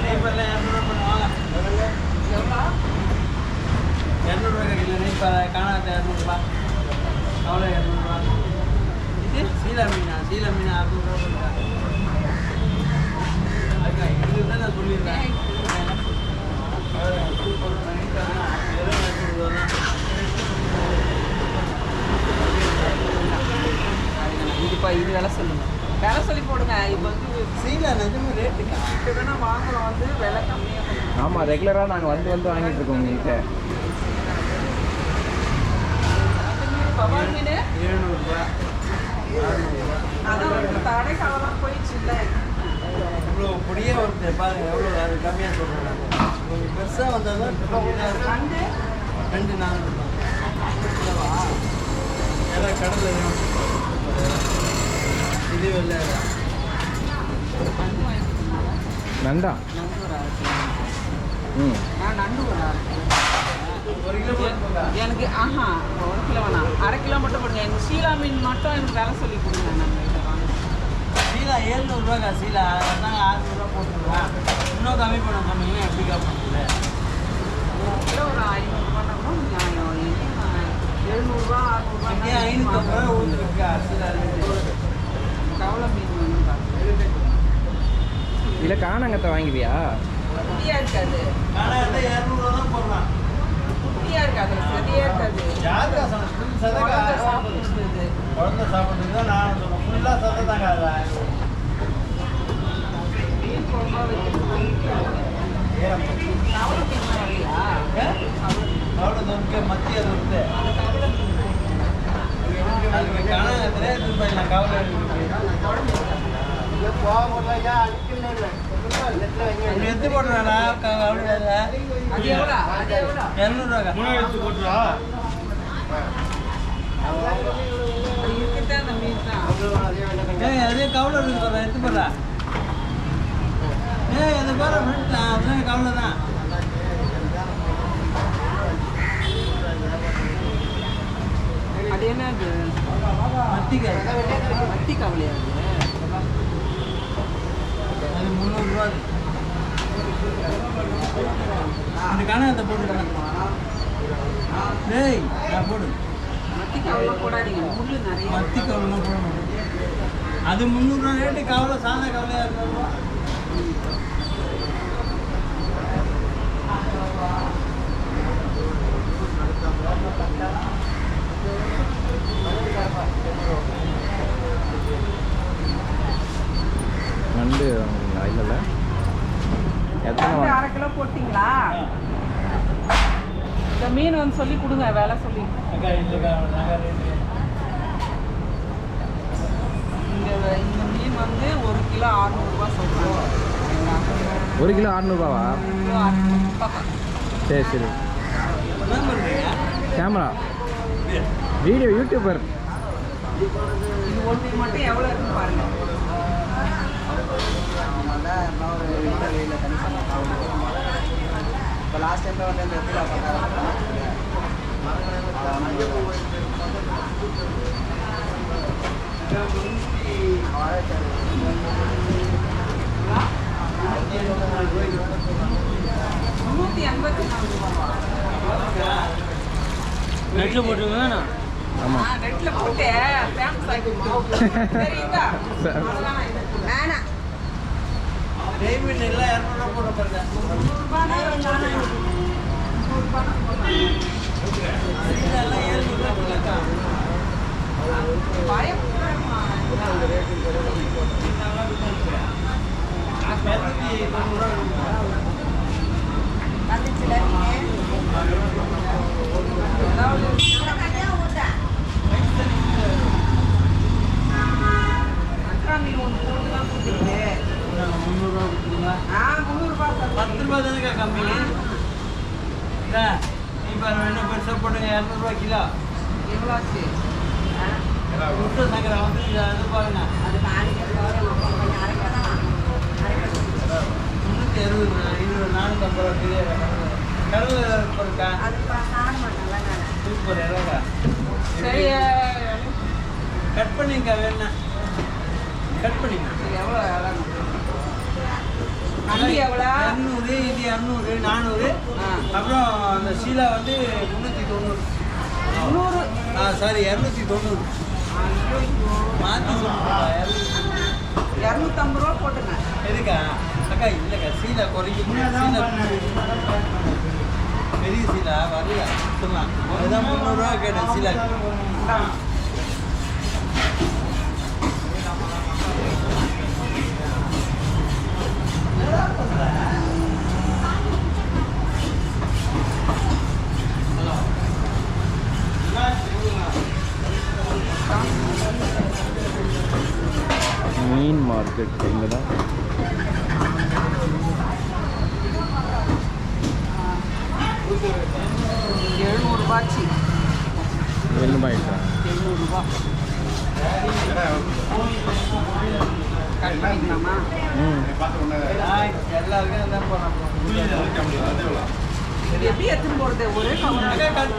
நெய்ப்பரில் 200 பண்ணுவாங்க. எவ்வளோ? 200 கிலோ நெய்ப்பறை காணாத 200 அவ்வளோ 200. இது சீலா மீனா 600 பண்ணுறாங்க. அதுக்கா இதுக்கு தான் நான் சொல்லியிருக்கேன். இதுப்பா இது வேலை சொல்லுங்க, வேலை சொல்லி போடுங்க. இப்போ வந்து சீலா நிஜமே ரேட்டுக்கா இப்போ வேணா வாங்குறோம் வந்து விலை கம்மியாக. ஆமாம், ரெகுலராக நாங்கள் வந்து வாங்கிட்டு இருக்கோம் உங்கள்கிட்ட. பவால் மீன் 700 ரூபா 600 ரூபா. அதான் தடை காலம் போயிடுச்சு இல்லை. இவ்வளோ பொடியே வருது பாருங்க, எவ்வளோ அது கம்மியாக சொல்கிறேன். கொஞ்சம் பெருசாக வந்தால் தான் 2 400 ரூபா. ஏதாவது கடலில் இது இல்லை நண்டா? நண்டு ஒரு 1/2 கிலோ. ம், நண்டு ஒரு 1/2 கிலோ. 1 கிலோ போட்டுக்கோங்க. எனக்கு 1 கிலோ வேணாம், 1/2 கிலோ மட்டும் போடுங்க. எனக்கு சீலா மீன் மட்டும் எனக்கு வேலை சொல்லி கொடுங்க. நாங்கள் இதை வாங்க. சீலா 700 ரூபாக்கா சீலா, நாங்கள் 600 ரூபா போட்டுருவோம். இன்னும் கம்மி பண்ண சொன்னீங்கன்னா எப்படி பண்ணுறது? கிலோ ஒரு 500 ரூபான்னா கூட நியாயம். 700 600 இங்கே 550 ரூபா ஊற்றுருக்கா சீலா. கவலை மீன் வேணும் பாருங்க. இல்லை காணாங்கத்தை வாங்குவியா? குட்டியாக இருக்காது, ஆனால் இருந்தால் 200 ரூபா தான் போடலாம். குட்டியாக இருக்காது, சரியாக இருக்காது. யாருக்கா சொன்ன சதக்கா சாப்பிடுறது குழந்தை சாப்பிட்றது தான் நான் சொன்னேன். ஃபுல்லாக சதை தாங்க அதை மீன் குழம்பா வைக்கிறது. கவலை மீன் வரலையா? அவ்வளோ தோணுக்கு மத்திய தோணுது. அதுக்கு கணக்கு எடுத்து நான் கவலை எடுத்து போடுறேன்னா கவலை அது எவ்வளோ? அது எவ்வளோ? 200 எடுத்து போட்டுருவா. அது இருக்கிறதே அந்த மீன் தான். அதே கவலை இருக்கு சொல்கிறேன், எடுத்து போடுறா. அது போகிற ஃப்ரெண்ட் தான், அதுதான் கவலை தான். அது என்ன? அது மத்திக்காய் மத்தி கவலையா? அது 300 ரூபா. இந்த கணக்கத்தை போட்டுருக்கேன். டேய் நான் போடு. மத்தி கவலை போடாதீங்க, முள்ளு நிறைய. மத்தி கவலைலாம் போடணும். அது 300 ரூபா ரேட்டு. கவலை சாதா கவலையாக இருக்கா? நண்டு இல்லைல்ல? எத்தனை 1/2 கிலோ போட்டிங்களா? இந்த மீன் வந்து சொல்லி கொடுங்க, வேலை சொல்லி. அக்கா இல்லைக்கா ரேட்டு. இந்த மீன் வந்து 1 கிலோ 600 ரூபா சொல்கிறாங்க. 1 கிலோ 600 ரூபாவா? கிலோ 600 ரூபா. சரி சரி. என்ன பண்ணுறீங்க? Camera video YouTuber. இது ஒன்று மட்டும் எவ்வளோ இருக்குன்னு பாருங்க. இப்போ லாஸ்ட் டைமில் வந்து அந்த இடத்துல நெட்டில் போட்டுருங்க. ஆமாம், நெட்டில் போட்டு ஃபேமஸ் ஆகிடுச்சு. சரிங்களா? வேணாம். டேவிட் எல்லாம் 200 ரூபா போட பாருங்க. 300 ரூபானா 300 ரூபானா எல்லாம் 700 ரூபா போடலக்கா. பயப்படுறேம்மா. 290 ரூபா. வந்துச்சுல அக்கா மீன் ஒன்று போட்டு தான் கொடுத்துருக்கு. 300 ரூபா கொடுத்துருங்களா? 300 ரூபா 10 ரூபா தானேக்கா கம்மி. நீ பாரு என்ன பெருசாக போட்டுங்க. 200 ரூபா கிலோ. எவ்வளோ ஆச்சு? முட்டை சங்கரை வந்து இது பாருங்க. அது 360 இது 450 ரூபா கிலோ. கடலில் இருக்கா? சூப்பர் இறங்கா. சரி கட் பண்ணிங்க வேணா கட் பண்ணிங்க. எவ்வளோ நண்டு எவ்வளோ? 200, இது 200, 400. ஆ. அப்புறம் அந்த ஷீலா வந்து 390. 300. சாரி 290. மாற்றி சொல்லுங்க. 250 ரூபா போட்டுங்க. எதுக்கா அக்கா இல்லைக்கா சீலா குறைக்கும் சீலா பெரிய சீலா வரல சொல்லலாம் அதுதான் 300 கேட்டேன் சீலா. இந்தாங்க. மீன் மார்க்கெட் இங்கே தான். ரூபாய்ச்சி. 7 ரூபாய்க்கா? 700 ரூபா. கட் பண்ணிக்கலாமா? எல்லாருக்கும் அதான் போகிறாங்க. இது எப்படி எடுத்துன்னு போகிறது? ஒரே கவர் கட்